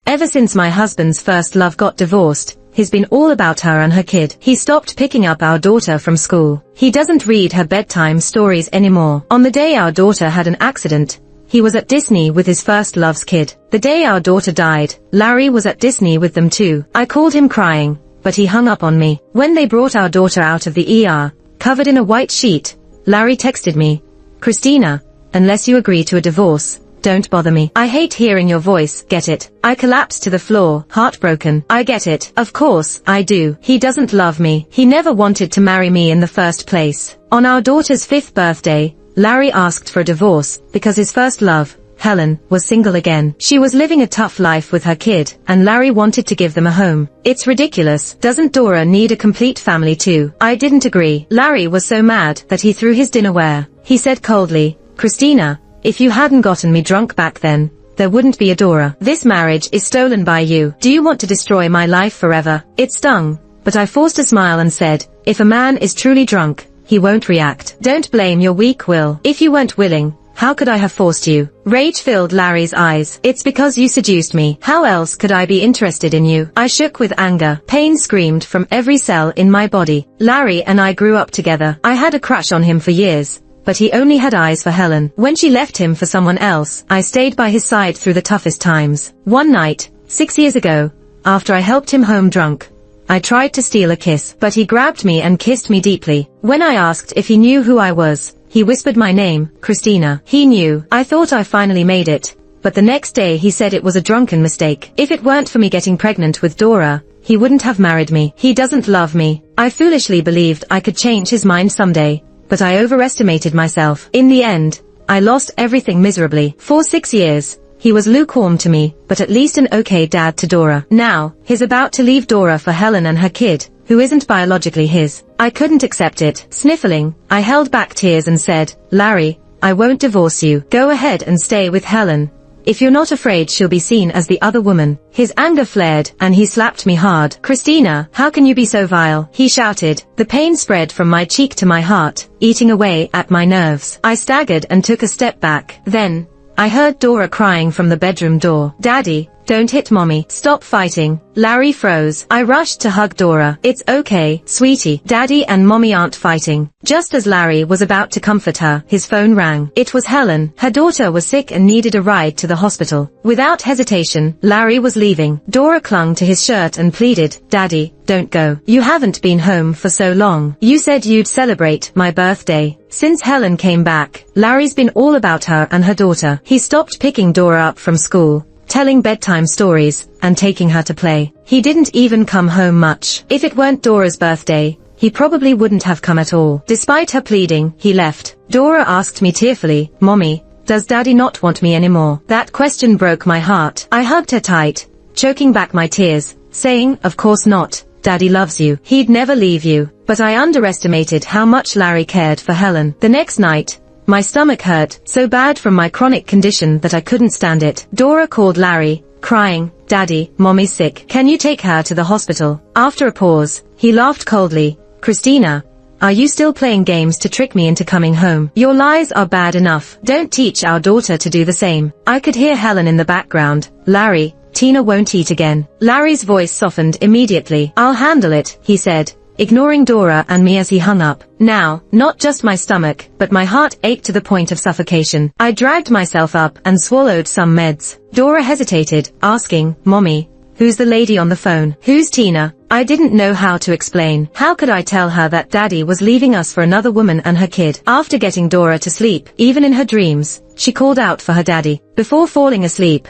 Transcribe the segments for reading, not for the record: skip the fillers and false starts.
Ever since my husband's first love got divorced, he's been all about her and her kid. He stopped picking up our daughter from school. He doesn't read her bedtime stories anymore. On the day our daughter had an accident, he was at Disney with his first love's kid. The day our daughter died, Larry was at Disney with them too. I called him crying, but he hung up on me. When they brought our daughter out of the ER, covered in a white sheet, Larry texted me, "Christina, unless you agree to a divorce, don't bother me. I hate hearing your voice, get it?" I collapsed to the floor, heartbroken. I get it. Of course, I do. He doesn't love me. He never wanted to marry me in the first place. On our daughter's 5th birthday, Larry asked for a divorce, because his first love, Helen, was single again. She was living a tough life with her kid, and Larry wanted to give them a home. It's ridiculous. Doesn't Dora need a complete family too? I didn't agree. Larry was so mad that he threw his dinnerware. He said coldly, "Christina, if you hadn't gotten me drunk back then, there wouldn't be a Dora. This marriage is stolen by you. Do you want to destroy my life forever?" It stung, but I forced a smile and said, "If a man is truly drunk, he won't react. Don't blame your weak will. If you weren't willing, how could I have forced you?" Rage filled Larry's eyes. "It's because you seduced me. How else could I be interested in you?" I shook with anger. Pain screamed from every cell in my body. Larry and I grew up together. I had a crush on him for years, but he only had eyes for Helen. When she left him for someone else, I stayed by his side through the toughest times. One night, 6 years ago, after I helped him home drunk, I tried to steal a kiss, but he grabbed me and kissed me deeply. When I asked if he knew who I was, he whispered my name, Christina. He knew. I thought I finally made it, but the next day he said it was a drunken mistake. If it weren't for me getting pregnant with Dora, he wouldn't have married me. He doesn't love me. I foolishly believed I could change his mind someday, but I overestimated myself. In the end, I lost everything miserably. For 6 years, he was lukewarm to me, but at least an okay dad to Dora. Now, he's about to leave Dora for Helen and her kid, who isn't biologically his. I couldn't accept it. Sniffling, I held back tears and said, "Larry, I won't divorce you. Go ahead and stay with Helen. If you're not afraid she'll be seen as the other woman." His anger flared, and he slapped me hard. "Christina, how can you be so vile?" he shouted. The pain spread from my cheek to my heart, eating away at my nerves. I staggered and took a step back. Then, I heard Dora crying from the bedroom door. "Daddy, don't hit Mommy. Stop fighting." Larry froze. I rushed to hug Dora. "It's okay, sweetie. Daddy and Mommy aren't fighting." Just as Larry was about to comfort her, his phone rang. It was Helen. Her daughter was sick and needed a ride to the hospital. Without hesitation, Larry was leaving. Dora clung to his shirt and pleaded, "Daddy, don't go. You haven't been home for so long. You said you'd celebrate my birthday." Since Helen came back, Larry's been all about her and her daughter. He stopped picking Dora up from school, telling bedtime stories, and taking her to play. He didn't even come home much. If it weren't Dora's birthday, he probably wouldn't have come at all. Despite her pleading, he left. Dora asked me tearfully, "Mommy, does Daddy not want me anymore?" That question broke my heart. I hugged her tight, choking back my tears, saying, "Of course not. Daddy loves you. He'd never leave you." But I underestimated how much Larry cared for Helen. The next night, my stomach hurt so bad from my chronic condition that I couldn't stand it. Dora called Larry, crying, "Daddy, Mommy's sick. Can you take her to the hospital?" After a pause, he laughed coldly. "Christina, are you still playing games to trick me into coming home? Your lies are bad enough. Don't teach our daughter to do the same." I could hear Helen in the background. "Larry, Tina won't eat again." Larry's voice softened immediately. "I'll handle it," he said, ignoring Dora and me as he hung up. Now, not just my stomach, but my heart ached to the point of suffocation. I dragged myself up and swallowed some meds. Dora hesitated, asking, "Mommy, who's the lady on the phone? Who's Tina?" I didn't know how to explain. How could I tell her that Daddy was leaving us for another woman and her kid? After getting Dora to sleep, even in her dreams, she called out for her daddy. Before falling asleep,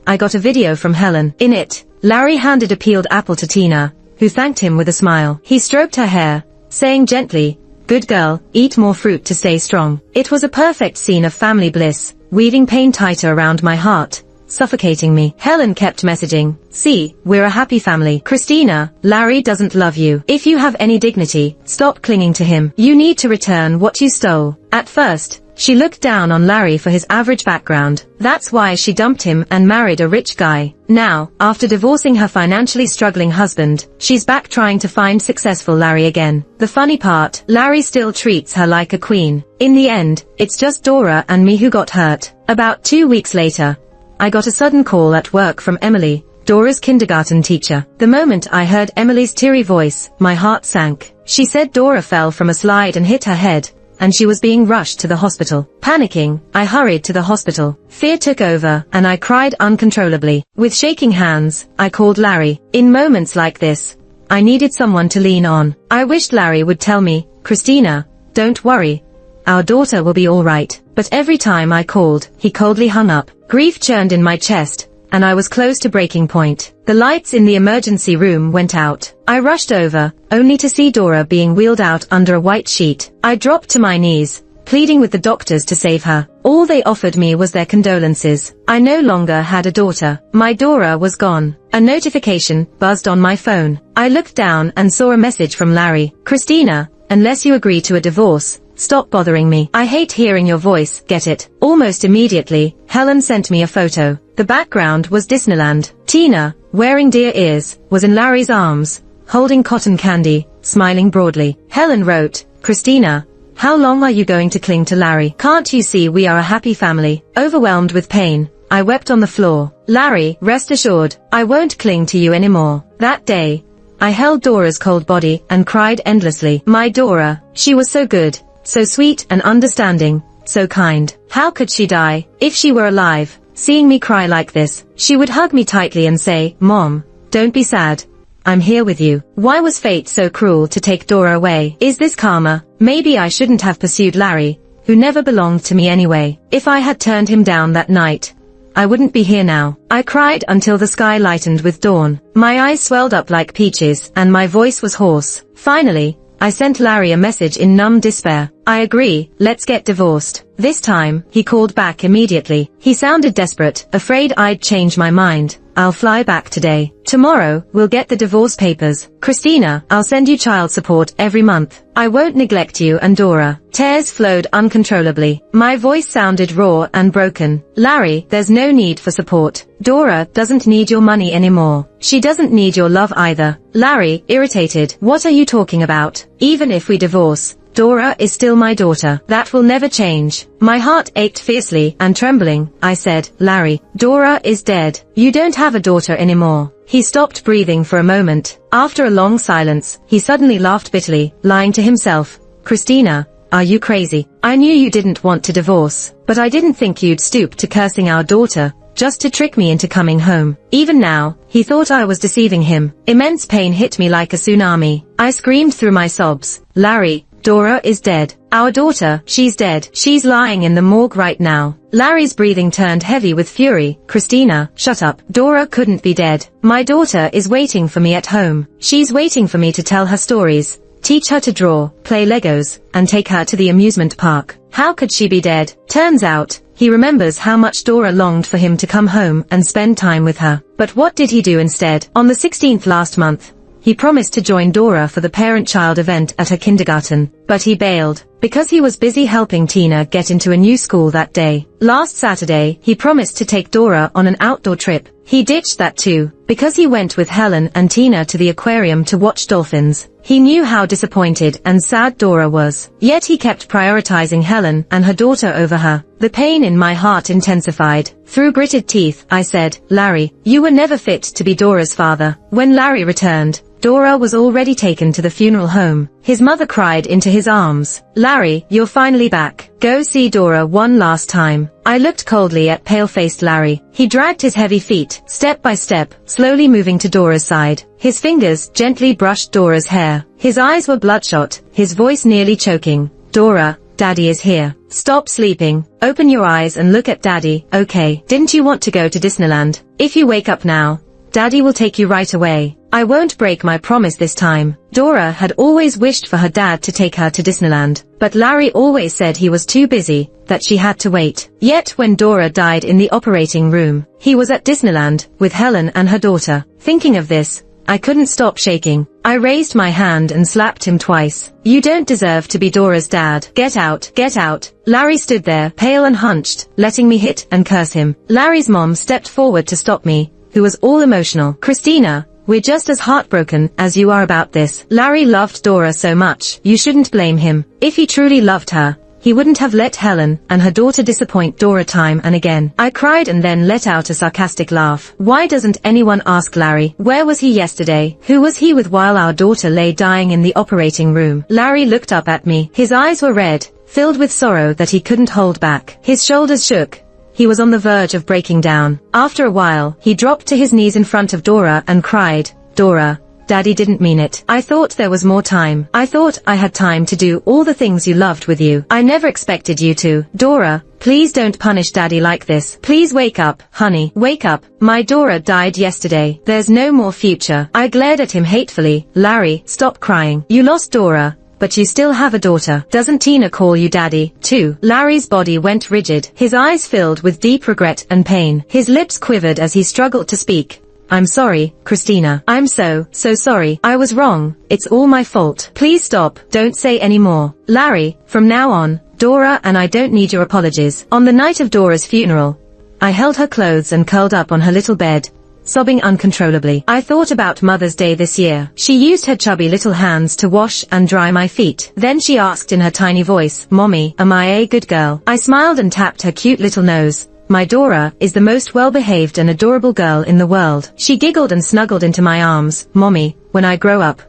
I got a video from Helen. In it, Larry handed a peeled apple to Tina, who thanked him with a smile. He stroked her hair, saying gently, "Good girl, eat more fruit to stay strong." It was a perfect scene of family bliss, weaving pain tighter around my heart, suffocating me. Helen kept messaging, "See, we're a happy family. Christina, Larry doesn't love you. If you have any dignity, stop clinging to him. You need to return what you stole." At first, she looked down on Larry for his average background. That's why she dumped him and married a rich guy. Now, after divorcing her financially struggling husband, she's back trying to find successful Larry again. The funny part, Larry still treats her like a queen. In the end, it's just Dora and me who got hurt. About 2 weeks later, I got a sudden call at work from Emily, Dora's kindergarten teacher. The moment I heard Emily's teary voice, my heart sank. She said Dora fell from a slide and hit her head, and she was being rushed to the hospital. Panicking, I hurried to the hospital. Fear took over, and I cried uncontrollably. With shaking hands, I called Larry. In moments like this, I needed someone to lean on. I wished Larry would tell me, "Christina, don't worry. Our daughter will be all right." But every time I called, he coldly hung up. Grief churned in my chest, and I was close to breaking point. The lights in the emergency room went out. I rushed over, only to see Dora being wheeled out under a white sheet. I dropped to my knees, pleading with the doctors to save her. All they offered me was their condolences. I no longer had a daughter. My Dora was gone. A notification buzzed on my phone. I looked down and saw a message from Larry. "Christina, unless you agree to a divorce, stop bothering me. I hate hearing your voice, get it?" Almost immediately, Helen sent me a photo. The background was Disneyland. Tina, wearing deer ears, was in Larry's arms, holding cotton candy, smiling broadly. Helen wrote, "Christina, how long are you going to cling to Larry? Can't you see we are a happy family?" Overwhelmed with pain, I wept on the floor. "Larry, rest assured, I won't cling to you anymore." That day, I held Dora's cold body and cried endlessly. My Dora, she was so good, so sweet and understanding, so kind. How could she die? If she were alive, seeing me cry like this, she would hug me tightly and say, "Mom, don't be sad. I'm here with you." Why was fate so cruel to take Dora away? Is this karma? Maybe I shouldn't have pursued Larry, who never belonged to me anyway. If I had turned him down that night, I wouldn't be here now. I cried until the sky lightened with dawn. My eyes swelled up like peaches, and my voice was hoarse. Finally, I sent Larry a message in numb despair. "I agree, let's get divorced." This time, he called back immediately. He sounded desperate, afraid I'd change my mind. "I'll fly back today. Tomorrow, we'll get the divorce papers. Christina, I'll send you child support every month. I won't neglect you and Dora." Tears flowed uncontrollably. My voice sounded raw and broken. "Larry, there's no need for support. Dora doesn't need your money anymore. She doesn't need your love either." Larry, irritated, "What are you talking about? Even if we divorce, Dora is still my daughter. That will never change." My heart ached fiercely, and trembling, I said, "Larry, Dora is dead. You don't have a daughter anymore." He stopped breathing for a moment. After a long silence, he suddenly laughed bitterly, lying to himself. "Christina, are you crazy? I knew you didn't want to divorce, but I didn't think you'd stoop to cursing our daughter, just to trick me into coming home." Even now, he thought I was deceiving him. Immense pain hit me like a tsunami. I screamed through my sobs, "Larry, Dora is dead. Our daughter, she's dead. She's lying in the morgue right now." Larry's breathing turned heavy with fury. "Christina, shut up. Dora couldn't be dead. My daughter is waiting for me at home. She's waiting for me to tell her stories, teach her to draw, play Legos, and take her to the amusement park. How could she be dead?" Turns out, he remembers how much Dora longed for him to come home and spend time with her. But what did he do instead? On the 16th last month, he promised to join Dora for the parent-child event at her kindergarten, but he bailed, because he was busy helping Tina get into a new school that day. Last Saturday, he promised to take Dora on an outdoor trip. He ditched that too, because he went with Helen and Tina to the aquarium to watch dolphins. He knew how disappointed and sad Dora was, yet he kept prioritizing Helen and her daughter over her. The pain in my heart intensified. Through gritted teeth, I said, "Larry, you were never fit to be Dora's father." When Larry returned, Dora was already taken to the funeral home. His mother cried into his arms, "Larry, you're finally back. Go see Dora one last time." I looked coldly at pale-faced Larry. He dragged his heavy feet, step by step, slowly moving to Dora's side. His fingers gently brushed Dora's hair. His eyes were bloodshot, his voice nearly choking. "Dora, Daddy is here. Stop sleeping. Open your eyes and look at Daddy, okay? Didn't you want to go to Disneyland? If you wake up now, Daddy will take you right away. I won't break my promise this time." Dora had always wished for her dad to take her to Disneyland, but Larry always said he was too busy, that she had to wait. Yet when Dora died in the operating room, he was at Disneyland, with Helen and her daughter. Thinking of this, I couldn't stop shaking. I raised my hand and slapped him twice. "You don't deserve to be Dora's dad. Get out, get out." Larry stood there, pale and hunched, letting me hit and curse him. Larry's mom stepped forward to stop me, who was all emotional. "Christina, we're just as heartbroken as you are about this. Larry loved Dora so much. You shouldn't blame him. If he truly loved her, he wouldn't have let Helen and her daughter disappoint Dora time and again. I cried and then let out a sarcastic laugh. Why doesn't anyone ask Larry? Where was he yesterday? Who was he with while our daughter lay dying in the operating room? Larry looked up at me. His eyes were red, filled with sorrow that he couldn't hold back. His shoulders shook. He was on the verge of breaking down. After a while, he dropped to his knees in front of Dora and cried, "Dora, Daddy didn't mean it. I thought there was more time. I thought I had time to do all the things you loved with you. I never expected you to. Dora, please don't punish Daddy like this. Please wake up, honey. Wake up. My Dora died yesterday. There's no more future." I glared at him hatefully. Larry, stop crying. You lost Dora, but you still have a daughter. Doesn't Tina call you Daddy, too? Larry's body went rigid. His eyes filled with deep regret and pain. His lips quivered as he struggled to speak. "I'm sorry, Christina. I'm so sorry. I was wrong. It's all my fault. Please stop. Don't say any more. Larry, from now on, Dora and I don't need your apologies." On the night of Dora's funeral, I held her clothes and curled up on her little bed, sobbing uncontrollably. I thought about Mother's Day this year. She used her chubby little hands to wash and dry my feet. Then she asked in her tiny voice, "Mommy, am I a good girl?" I smiled and tapped her cute little nose. "My Dora is the most well-behaved and adorable girl in the world." She giggled and snuggled into my arms. "Mommy, when I grow up,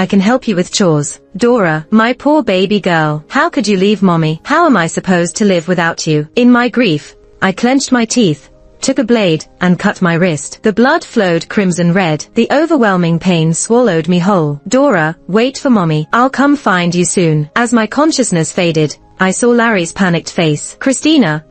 I can help you with chores." "Dora, my poor baby girl. How could you leave Mommy? How am I supposed to live without you?" In my grief, I clenched my teeth, took a blade, and cut my wrist. The blood flowed crimson red. The overwhelming pain swallowed me whole. "Dora, wait for Mommy. I'll come find you soon." As my consciousness faded, I saw Larry's panicked face. Christina,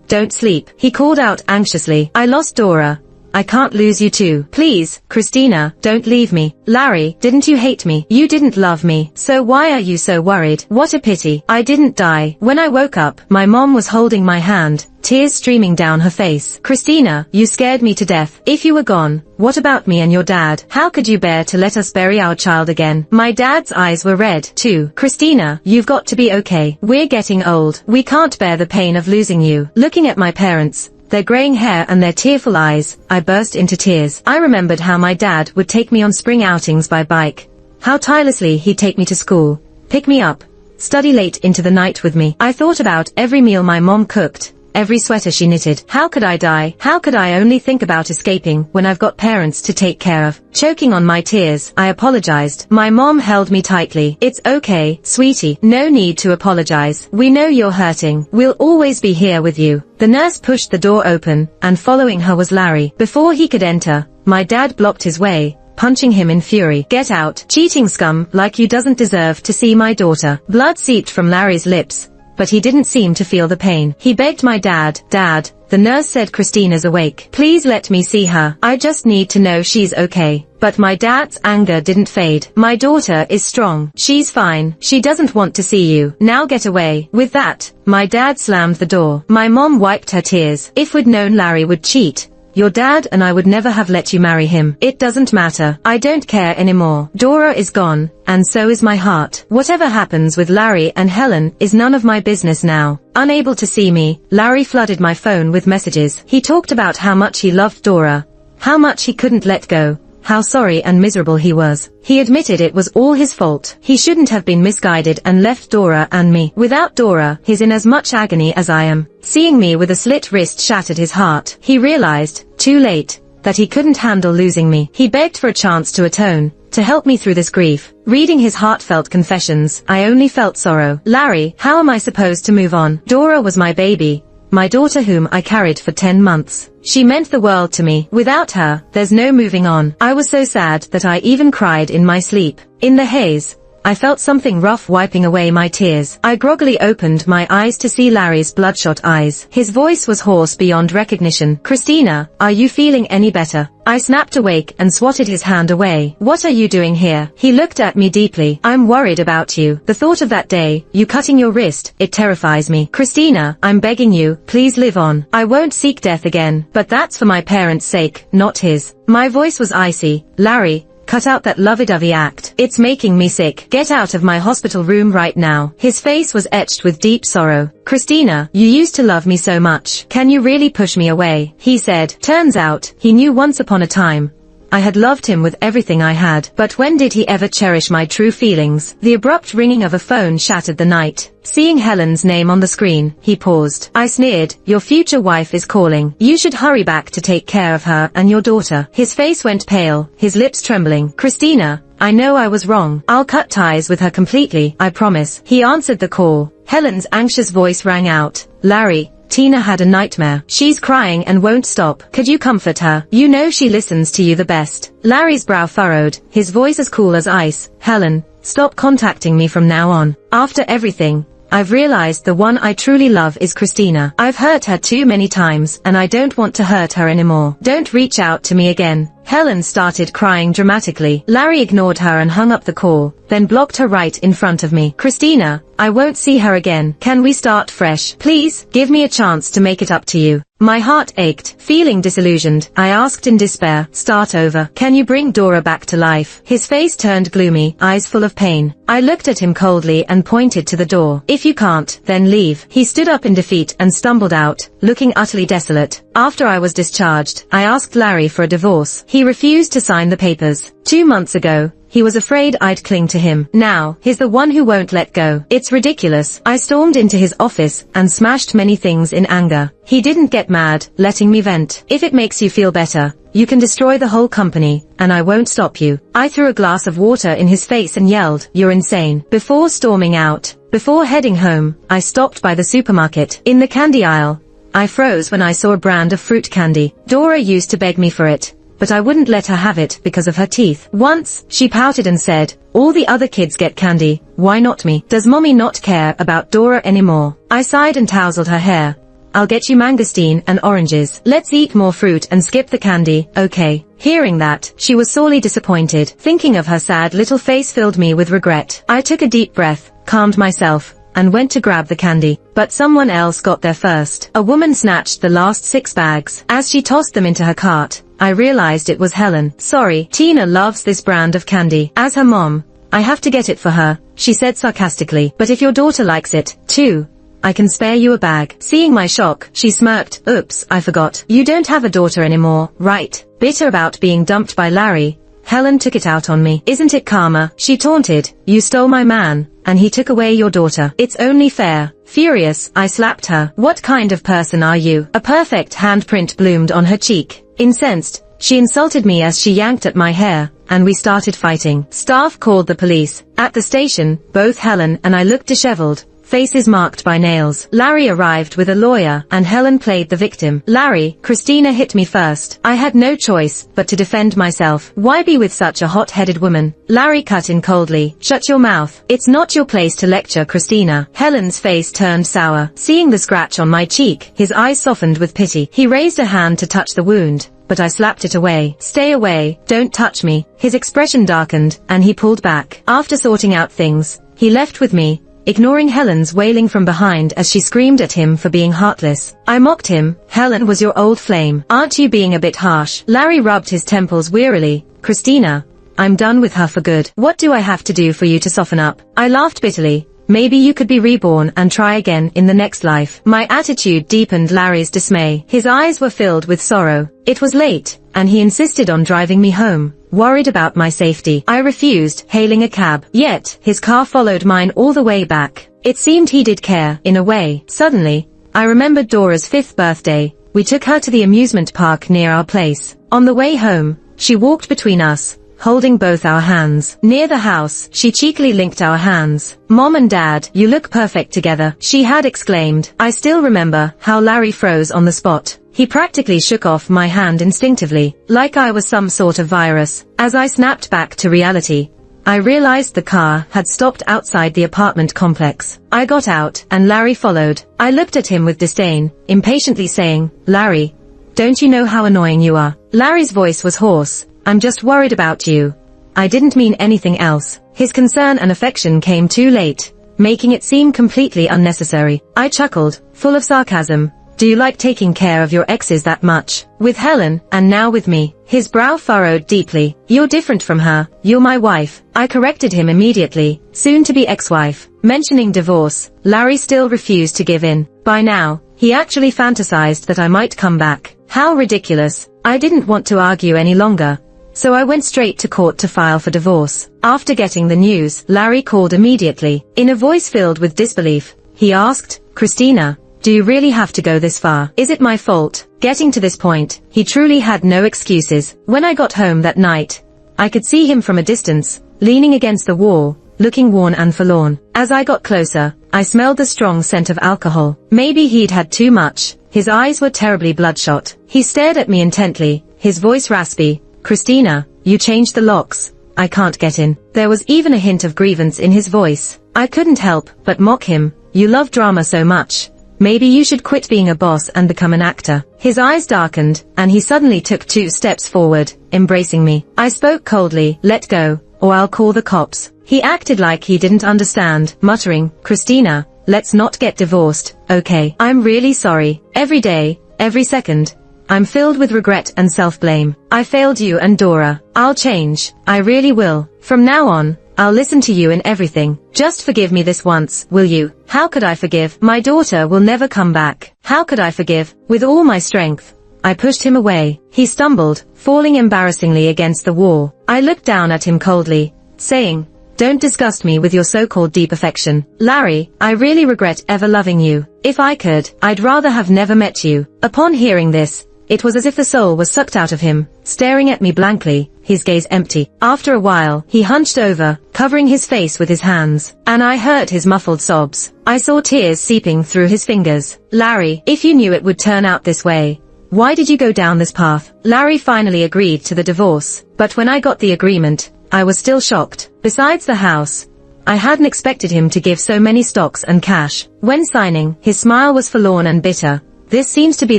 don't sleep," he called out anxiously. "I lost Dora. I can't lose you too. Please, Christina, don't leave me." "Larry, didn't you hate me? You didn't love me. So why are you so worried? What a pity. I didn't die." When I woke up, my mom was holding my hand, tears streaming down her face. "Christina, you scared me to death. If you were gone, what about me and your dad? How could you bear to let us bury our child again?" My dad's eyes were red, too. "Christina, you've got to be okay. We're getting old. We can't bear the pain of losing you." Looking at my parents, their graying hair and their tearful eyes, I burst into tears. I remembered how my dad would take me on spring outings by bike, how tirelessly he'd take me to school, pick me up, study late into the night with me. I thought about every meal my mom cooked, every sweater she knitted. How could I die? How could I only think about escaping when I've got parents to take care of? Choking on my tears, I apologized. My mom held me tightly. "It's okay, sweetie. No need to apologize. We know you're hurting. We'll always be here with you." The nurse pushed the door open, and following her was Larry. Before he could enter, my dad blocked his way, punching him in fury. "Get out, cheating scum, like you doesn't deserve to see my daughter." Blood seeped from Larry's lips, but he didn't seem to feel the pain. He begged my dad, "Dad," the nurse said, "Christina's awake. Please let me see her. I just need to know she's okay." But my dad's anger didn't fade. "My daughter is strong. She's fine. She doesn't want to see you. Now get away." With that, my dad slammed the door. My mom wiped her tears. "If we'd known Larry would cheat, your dad and I would never have let you marry him. It doesn't matter. I don't care anymore. Dora is gone, and so is my heart. Whatever happens with Larry and Helen is none of my business now." Unable to see me, Larry flooded my phone with messages. He talked about how much he loved Dora, how much he couldn't let go, how sorry and miserable he was. He admitted it was all his fault. He shouldn't have been misguided and left Dora and me. Without Dora, he's in as much agony as I am. Seeing me with a slit wrist shattered his heart. He realized, too late, that he couldn't handle losing me. He begged for a chance to atone, to help me through this grief. Reading his heartfelt confessions, I only felt sorrow. "Larry, how am I supposed to move on? Dora was my baby, my daughter whom I carried for 10 months. She meant the world to me. Without her, there's no moving on." I was so sad that I even cried in my sleep. In the haze, I felt something rough wiping away my tears. I groggily opened my eyes to see Larry's bloodshot eyes. His voice was hoarse beyond recognition. "Christina, are you feeling any better?" I snapped awake and swatted his hand away. "What are you doing here?" He looked at me deeply. "I'm worried about you. The thought of that day, you cutting your wrist, it terrifies me. Christina, I'm begging you, please live on. I won't seek death again, but that's for my parents' sake, not his." My voice was icy. "Larry, cut out that lovey-dovey act. It's making me sick. Get out of my hospital room right now." His face was etched with deep sorrow. "Christina, you used to love me so much. Can you really push me away?" he said. Turns out, he knew once upon a time, I had loved him with everything I had, but when did he ever cherish my true feelings? The abrupt ringing of a phone shattered the night. Seeing Helen's name on the screen, he paused. I sneered, "Your future wife is calling. You should hurry back to take care of her and your daughter." His face went pale, his lips trembling. "Christina, I know I was wrong. I'll cut ties with her completely, I promise." He answered the call. Helen's anxious voice rang out. "Larry, Tina had a nightmare. She's crying and won't stop. Could you comfort her? You know she listens to you the best." Larry's brow furrowed, his voice as cool as ice. "Helen, stop contacting me from now on. After everything, I've realized the one I truly love is Christina. I've hurt her too many times, and I don't want to hurt her anymore. Don't reach out to me again." Helen started crying dramatically. Larry ignored her and hung up the call, then blocked her right in front of me. "Christina, I won't see her again. Can we start fresh? Please, give me a chance to make it up to you." My heart ached. Feeling disillusioned, I asked in despair, "Start over. Can you bring Dora back to life?" His face turned gloomy, eyes full of pain. I looked at him coldly and pointed to the door. "If you can't, then leave." He stood up in defeat and stumbled out, looking utterly desolate. After I was discharged, I asked Larry for a divorce. He refused to sign the papers. 2 months ago, he was afraid I'd cling to him. Now, he's the one who won't let go. It's ridiculous. I stormed into his office and smashed many things in anger. He didn't get mad, letting me vent. "If it makes you feel better, you can destroy the whole company, and I won't stop you." I threw a glass of water in his face and yelled, "You're insane." Before storming out, before heading home, I stopped by the supermarket. In the candy aisle, I froze when I saw a brand of fruit candy. Dora used to beg me for it, but I wouldn't let her have it because of her teeth. Once, she pouted and said, "All the other kids get candy, why not me? Does mommy not care about Dora anymore?" I sighed and tousled her hair. "I'll get you mangosteen and oranges. Let's eat more fruit and skip the candy, okay?" Hearing that, she was sorely disappointed. Thinking of her sad little face filled me with regret. I took a deep breath, calmed myself, and went to grab the candy. But someone else got there first. A woman snatched the last 6 bags. As she tossed them into her cart, I realized it was Helen. "Sorry, Tina loves this brand of candy. As her mom, I have to get it for her," she said sarcastically. "But if your daughter likes it, too, I can spare you a bag." Seeing my shock, she smirked. "Oops, I forgot. You don't have a daughter anymore, right?" Bitter about being dumped by Larry, Helen took it out on me. "Isn't it karma?" she taunted. "You stole my man, and he took away your daughter. It's only fair." Furious, I slapped her. "What kind of person are you?" A perfect handprint bloomed on her cheek. Incensed, she insulted me as she yanked at my hair, and we started fighting. Staff called the police. At the station, both Helen and I looked disheveled, faces marked by nails. Larry arrived with a lawyer, and Helen played the victim. "Larry, Christina hit me first. I had no choice but to defend myself." "Why be with such a hot-headed woman?" Larry cut in coldly. "Shut your mouth. It's not your place to lecture Christina." Helen's face turned sour. Seeing the scratch on my cheek, his eyes softened with pity. He raised a hand to touch the wound, but I slapped it away. "Stay away, don't touch me." His expression darkened, and he pulled back. After sorting out things, he left with me, ignoring Helen's wailing from behind as she screamed at him for being heartless. I mocked him. "Helen was your old flame. Aren't you being a bit harsh?" Larry rubbed his temples wearily. "Christina, I'm done with her for good. What do I have to do for you to soften up?" I laughed bitterly. "Maybe you could be reborn and try again in the next life." My attitude deepened Larry's dismay. His eyes were filled with sorrow. It was late, and he insisted on driving me home, worried about my safety. I refused, hailing a cab. Yet, his car followed mine all the way back. It seemed he did care, in a way. Suddenly, I remembered Dora's 5th birthday. We took her to the amusement park near our place. On the way home, she walked between us, holding both our hands. Near the house, she cheekily linked our hands. "Mom and Dad, you look perfect together," she had exclaimed. I still remember how Larry froze on the spot. He practically shook off my hand instinctively, like I was some sort of virus. As I snapped back to reality, I realized the car had stopped outside the apartment complex. I got out, and Larry followed. I looked at him with disdain, impatiently saying, "Larry, don't you know how annoying you are?" Larry's voice was hoarse. "I'm just worried about you. I didn't mean anything else." His concern and affection came too late, making it seem completely unnecessary. I chuckled, full of sarcasm. "Do you like taking care of your exes that much?" "With Helen, and now with me." His brow furrowed deeply. "You're different from her. You're my wife." I corrected him immediately. Soon to be ex-wife. Mentioning divorce, Larry still refused to give in. By now, he actually fantasized that I might come back. How ridiculous. I didn't want to argue any longer, so I went straight to court to file for divorce. After getting the news, Larry called immediately. In a voice filled with disbelief, he asked, "Christina, do you really have to go this far? Is it my fault?" Getting to this point, he truly had no excuses. When I got home that night, I could see him from a distance, leaning against the wall, looking worn and forlorn. As I got closer, I smelled the strong scent of alcohol. Maybe he'd had too much. His eyes were terribly bloodshot. He stared at me intently, his voice raspy. "Christina, you changed the locks. I can't get in." There was even a hint of grievance in his voice. I couldn't help but mock him. "You love drama so much. Maybe you should quit being a boss and become an actor." His eyes darkened, and he suddenly took 2 steps forward, embracing me. I spoke coldly, "Let go, or I'll call the cops." He acted like he didn't understand, muttering, "Christina, let's not get divorced, okay? I'm really sorry. Every day, every second, I'm filled with regret and self-blame. I failed you and Dora. I'll change. I really will. From now on, I'll listen to you in everything. Just forgive me this once, will you?" How could I forgive? My daughter will never come back. How could I forgive? With all my strength, I pushed him away. He stumbled, falling embarrassingly against the wall. I looked down at him coldly, saying, "Don't disgust me with your so-called deep affection. Larry, I really regret ever loving you. If I could, I'd rather have never met you." Upon hearing this, it was as if the soul was sucked out of him, staring at me blankly, his gaze empty. After a while, he hunched over, covering his face with his hands, and I heard his muffled sobs. I saw tears seeping through his fingers. "Larry, if you knew it would turn out this way, why did you go down this path?" Larry finally agreed to the divorce, but when I got the agreement, I was still shocked. Besides the house, I hadn't expected him to give so many stocks and cash. When signing, his smile was forlorn and bitter. "This seems to be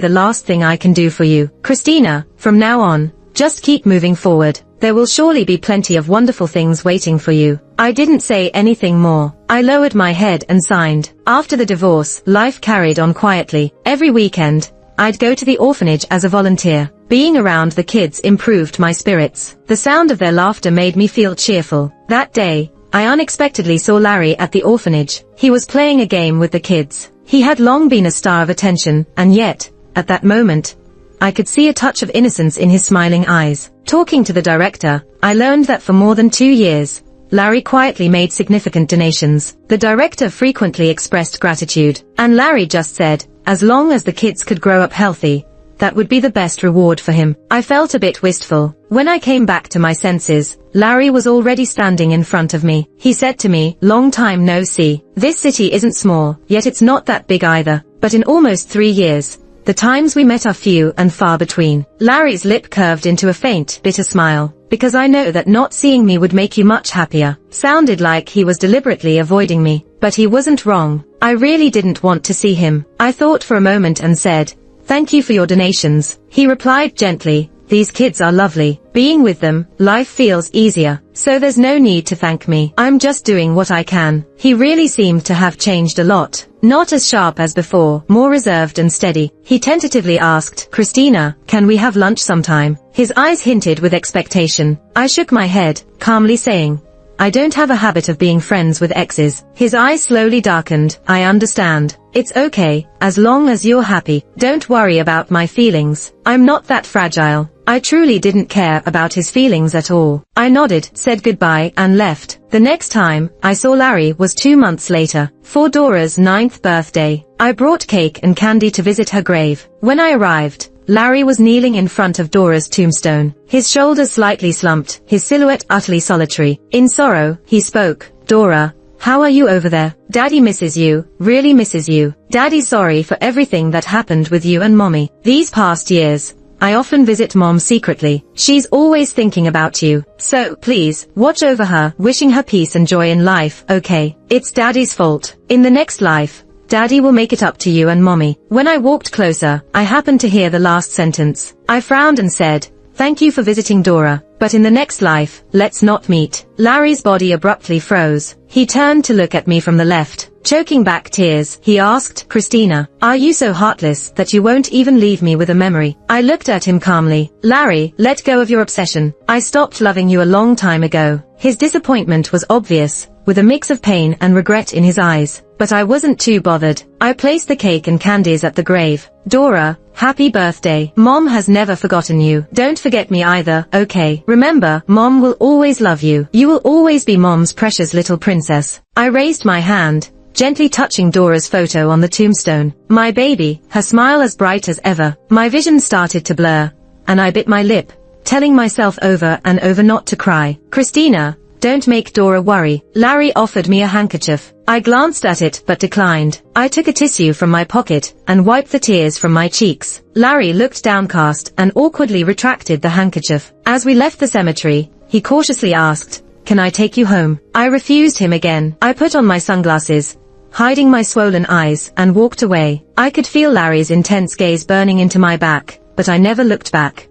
the last thing I can do for you. Christina, from now on, just keep moving forward. There will surely be plenty of wonderful things waiting for you." I didn't say anything more. I lowered my head and signed. After the divorce, life carried on quietly. Every weekend, I'd go to the orphanage as a volunteer. Being around the kids improved my spirits. The sound of their laughter made me feel cheerful. That day, I unexpectedly saw Larry at the orphanage. He was playing a game with the kids. He had long been a star of attention, and yet, at that moment, I could see a touch of innocence in his smiling eyes. Talking to the director, I learned that for more than 2 years, Larry quietly made significant donations. The director frequently expressed gratitude, and Larry just said, as long as the kids could grow up healthy, that would be the best reward for him. I felt a bit wistful. When I came back to my senses, Larry was already standing in front of me. He said to me, "Long time no see. This city isn't small, yet it's not that big either. But in almost 3 years, the times we met are few and far between." Larry's lip curved into a faint, bitter smile. "Because I know that not seeing me would make you much happier." Sounded like he was deliberately avoiding me, but he wasn't wrong. I really didn't want to see him. I thought for a moment and said, "Thank you for your donations." He replied gently, "These kids are lovely. Being with them, life feels easier. So there's no need to thank me. I'm just doing what I can." He really seemed to have changed a lot. Not as sharp as before, more reserved and steady. He tentatively asked, "Christina, can we have lunch sometime?" His eyes hinted with expectation. I shook my head, calmly saying, "I don't have a habit of being friends with exes." His eyes slowly darkened. "I understand. It's okay, as long as you're happy. Don't worry about my feelings. I'm not that fragile." I truly didn't care about his feelings at all. I nodded, said goodbye, and left. The next time I saw Larry was 2 months later, for Dora's 9th birthday. I brought cake and candy to visit her grave. When I arrived, Larry was kneeling in front of Dora's tombstone, his shoulders slightly slumped, his silhouette utterly solitary. In sorrow, he spoke, "Dora, how are you over there? Daddy misses you, really misses you. Daddy's sorry for everything that happened with you and Mommy. These past years, I often visit Mom secretly. She's always thinking about you. So, please, watch over her, wishing her peace and joy in life, okay? It's Daddy's fault. In the next life, Daddy will make it up to you and Mommy." When I walked closer, I happened to hear the last sentence. I frowned and said, "Thank you for visiting Dora, but in the next life, let's not meet." Larry's body abruptly froze. He turned to look at me from the left. Choking back tears, he asked, "Christina, are you so heartless that you won't even leave me with a memory?" I looked at him calmly. "Larry, let go of your obsession. I stopped loving you a long time ago." His disappointment was obvious, with a mix of pain and regret in his eyes. but I wasn't too bothered. I placed the cake and candies at the grave. Dora, happy birthday. Mom has never forgotten you. Don't forget me either, okay? Remember, Mom will always love you. You will always be Mom's precious little princess. I raised my hand, gently touching Dora's photo on the tombstone. My baby, her smile as bright as ever. My vision started to blur, and I bit my lip, telling myself over and over not to cry. Christina, don't make Dora worry. Larry offered me a handkerchief. I glanced at it but declined. I took a tissue from my pocket and wiped the tears from my cheeks. Larry looked downcast and awkwardly retracted the handkerchief. As we left the cemetery, he cautiously asked, "Can I take you home?" I refused him again. I put on my sunglasses, hiding my swollen eyes, and walked away. I could feel Larry's intense gaze burning into my back, but I never looked back.